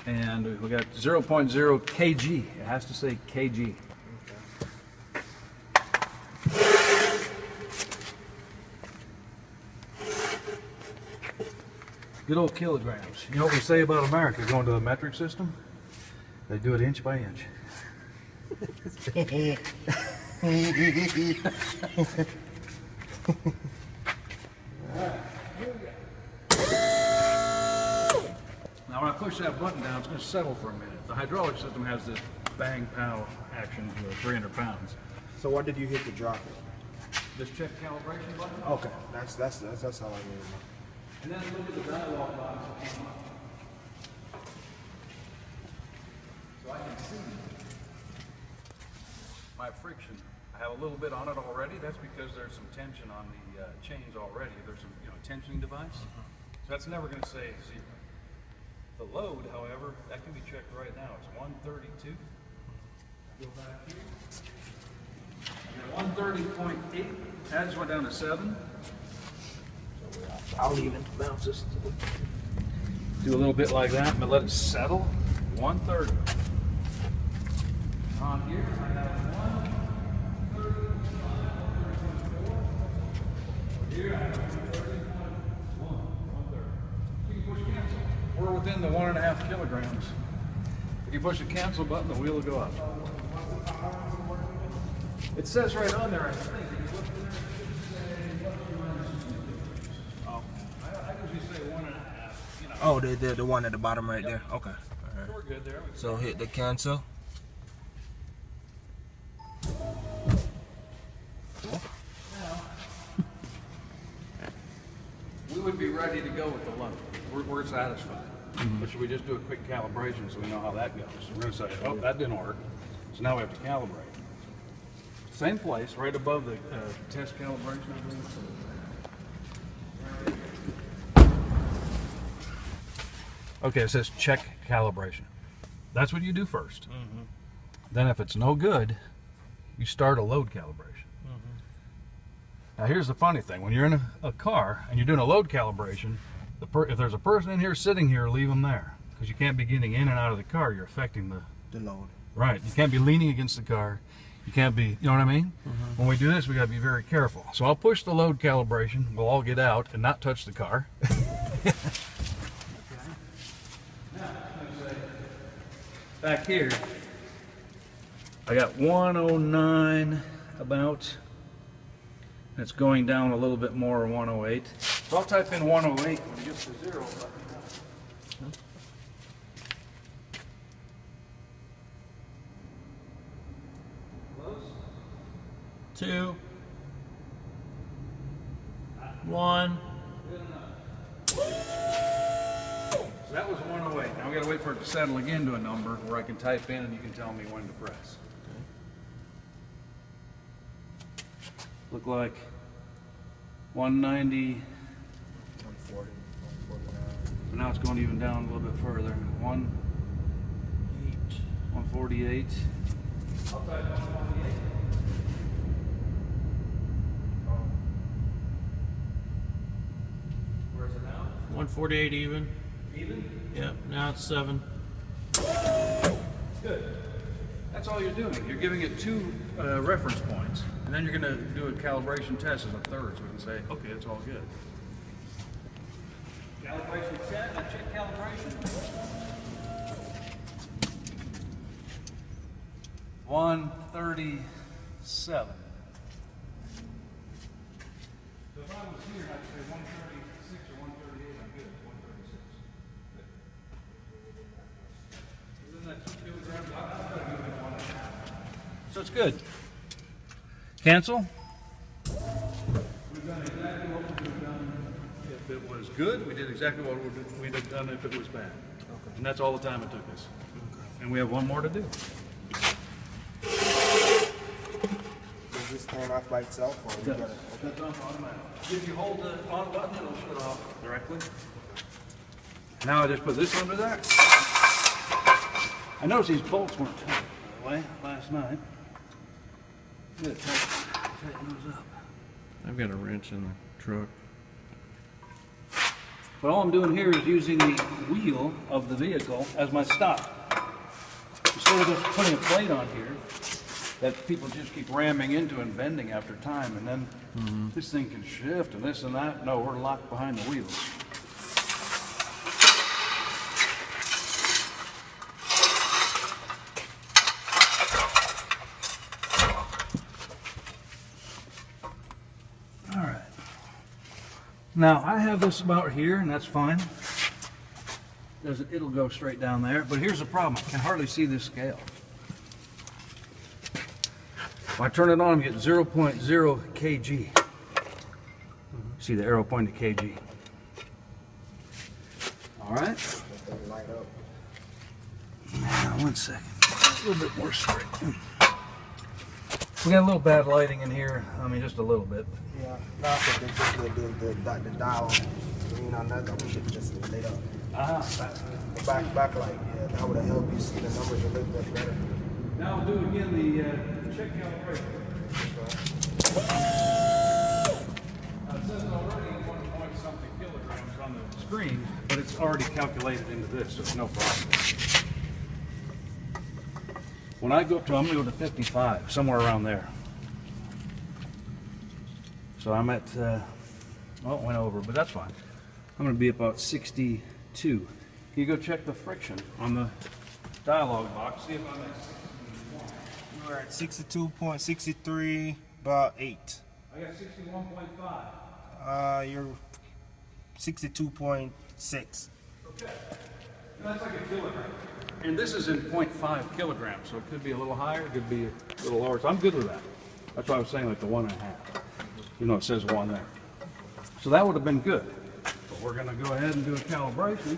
And we got 0.0 kg. It has to say kg. Good old kilograms. You know what we say about America going to the metric system? They do it inch by inch. Now when I push that button down, it's going to settle for a minute. The hydraulic system has this bang pow action for 300 pounds. So what did you hit to drop it? This check calibration button? Okay, that's how I made it. And then look at the dialog box that came up. So I can see my friction. I have a little bit on it already. That's because there's some tension on the chains already. There's some tensioning device. So that's never going to say 0. The load, however, that can be checked right now. It's 132. Go back here. And 130.8. That just went down to 7. I'll even bounce this. Do a little bit like that, but let it settle. 130. On here, I have 130. Here I have 130. 130. You can push cancel. We're within the 1.5 kilograms. If you push the cancel button, the wheel will go up. It says right on there, I think. Oh, the one at the bottom right there. Okay. All right. We're good there. So hit the cancel. We would be ready to go with the load. We're satisfied. But should we just do a quick calibration so we know how that goes? We're going to say, oh, that didn't work. So now we have to calibrate. Same place, right above the test calibration. Okay, it says check calibration. That's what you do first. Then if it's no good, you start a load calibration. Now here's the funny thing. When you're in a car and you're doing a load calibration, if there's a person in here sitting here, leave them there. Because you can't be getting in and out of the car. You're affecting the load. Right. You can't be leaning against the car. You can't be, you know what I mean? When we do this, we got to be very careful. So I'll push the load calibration. We'll all get out and not touch the car. Back here, I got 109 about. It's going down a little bit more, 108. So I'll type in 108 when it gets to 0. Let me know. Close. 2, 1. So that was 108. Now we got to wait for it to settle again to a number where I can type in and you can tell me when to press. Look like 190. 140, 149. But now it's going even down a little bit further. 148. I'll type 148. Where's it now? 148 even. Even? Yep, now it's 7. Good. That's all you're doing. You're giving it 2 reference points. And then you're going to do a calibration test as a third so we can say, okay, it's all good. Calibration set. I check calibration. 137. So if I was here, I'd say 136 or 138. I'm good. 136. Isn't that 2 kilograms? So it's good. Cancel. We've done exactly what we would have done if it was good. We did exactly what we'd have done if it was bad. Okay. And that's all the time it took us. Okay. And we have one more to do. Does this turn off by itself? Or you gotta, Shuts off automatically. If you hold the on button, it'll shut off directly. Now I just put this under there. I noticed these bolts weren't tight, by the way, last night. Tighten those up. I've got a wrench in the truck. But all I'm doing here is using the wheel of the vehicle as my stop. Instead of just putting a plate on here that people just keep ramming into and bending after time, and then this thing can shift and this and that. No, we're locked behind the wheels. All right. Now I have this about here, and that's fine. It'll go straight down there, but here's the problem. I can hardly see this scale. If I turn it on, I get 0.0 kg. See the arrow pointing to kg. All right. Light up. Now, 1 second. A little bit more straight. We got a little bad lighting in here. I mean, just a little bit. Yeah. No, I think they just the dial screen on that we should just lit up. The backlight, yeah, that would have helped you see the numbers a little bit better. Now we'll do again the check calibration. Now it says already 1 point something kilograms on the screen, but it's already calculated into this, so it's no problem. When I go up to, I'm going to go to 55, somewhere around there. So I'm at, well, it went over, but that's fine. I'm going to be about 62. You go check the friction on the dialog box, see if I'm at 61. We're at 62.63, about 8. I got 61.5. You're 62.6. Okay. That's like a kilogram. And this is in 0.5 kilograms, so it could be a little higher, it could be a little lower. So I'm good with that. That's why I was saying like the 1.5. You know, it says 1 there. So that would have been good. But we're going to go ahead and do a calibration.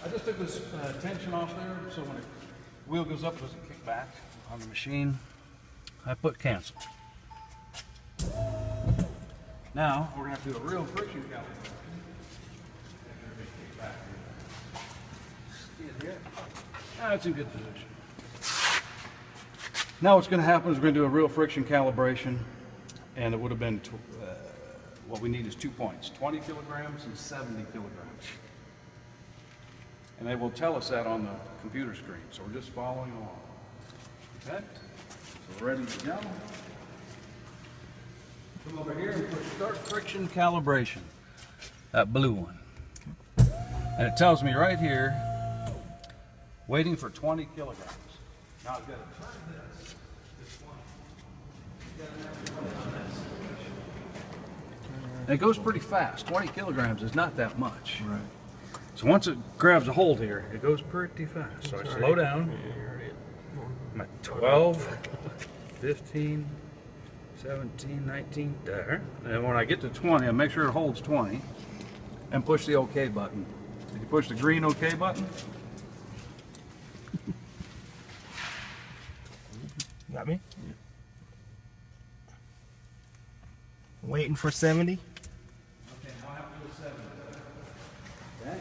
I just took this tension off there, so when the wheel goes up, it doesn't kick back on the machine. I put cancel. Now, we're going to have to do a real friction calibration. That's in good position. Now what's going to happen is we're going to do a real friction calibration, and it would have been, what we need is 2 points, 20 kilograms and 70 kilograms. And they will tell us that on the computer screen, so we're just following along. Okay? So we're ready to go. Come over here and push start friction calibration. That blue one. And it tells me right here, waiting for 20 kilograms. Now I've got to turn this one. And it goes pretty fast. 20 kilograms is not that much. Right. So once it grabs a hold here, it goes pretty fast. So I slow down. I'm at 12, 15, 17, 19, there. And when I get to 20, I make sure it holds 20 and push the OK button. Did you push the green OK button? Got me? Yeah. Waiting for 70. Okay, now I have to do 70. Okay.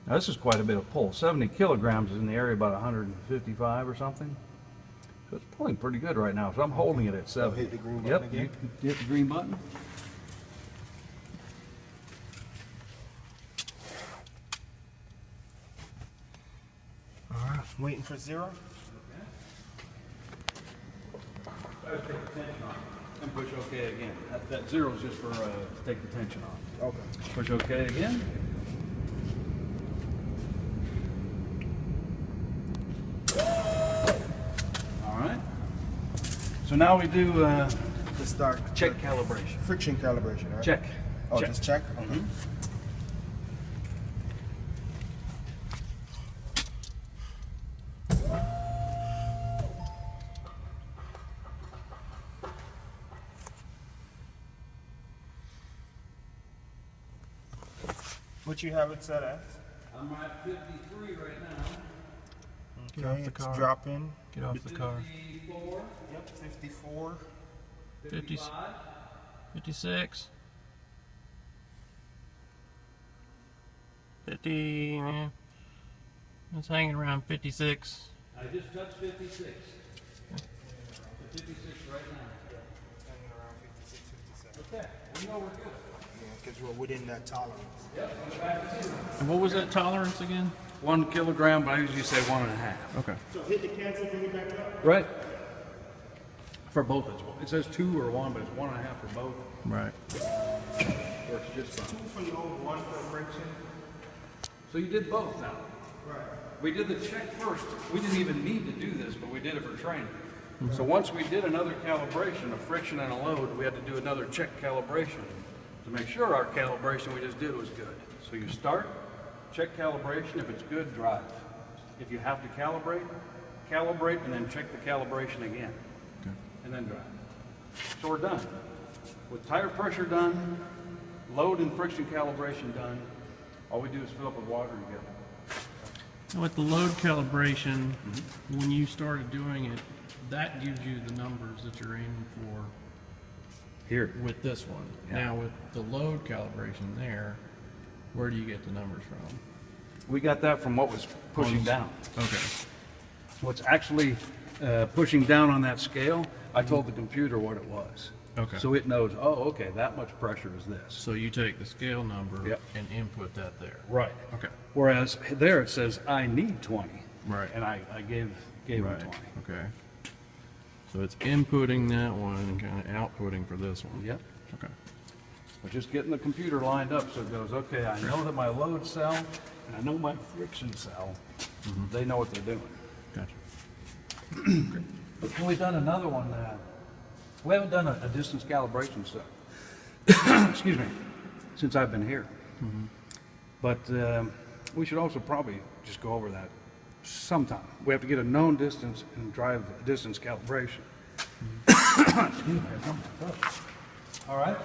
Now this is quite a bit of pull. 70 kilograms is in the area about 155 or something. So it's pulling pretty good right now. So I'm holding it at 70. Hit the green button Yep, again. you hit the green button. Waiting for 0. Take the tension off and push OK again. That 0 is just for to take the tension off. Okay. Push OK again. All right. So now we do To start check calibration. friction calibration, right? Check. Oh, check. just check? Okay. What you have it set as? I'm at 53 right now. Get off the it's car. dropping. Get off the car. 54. Yep, 54. 50, 56. 50, It's hanging around 56. I just touched 56. 56 right now. Hanging around 56, 57. Okay, we know we're good. Yeah, because we're within that tolerance. And what was that tolerance again? 1 kilogram, but I usually say 1.5. Okay. So hit the cancel, bring it back up. Right. For both, it says 2 or 1, but it's 1.5 for both. Right. Works just fine. 2 for load, 1 for friction. So you did both now. Right. We did the check first. We didn't even need to do this, but we did it for training. So once we did another calibration, a friction and a load, we had to do another check calibration to make sure our calibration we just did was good. So you start, check calibration. If it's good, drive. If you have to calibrate, and then check the calibration again. Okay. And then drive. So we're done. With tire pressure done, load and friction calibration done, all we do is fill up with water and go. Now with the load calibration, when you started doing it, that gives you the numbers that you're aiming for Here. with this one. Yeah. Now with the load calibration there, where do you get the numbers from? We got that from what was pushing down. Okay. What's actually pushing down on that scale, I told the computer what it was. Okay. So it knows, oh, okay, that much pressure is this. So you take the scale number Yep. and input that there. Right. Okay. Whereas there it says, I need 20. Right. And I gave him Right. 20. Okay. So it's inputting that one and kind of outputting for this one. Yep. Okay. But just getting the computer lined up so it goes, okay, I know that my load cell and I know my friction cell. They know what they're doing. Gotcha. But we've done another one. We haven't done a distance calibration stuff. Excuse me, since I've been here. But we should also probably just go over that sometime. We have to get a known distance and drive a distance calibration. Excuse me, I got my throat. All right.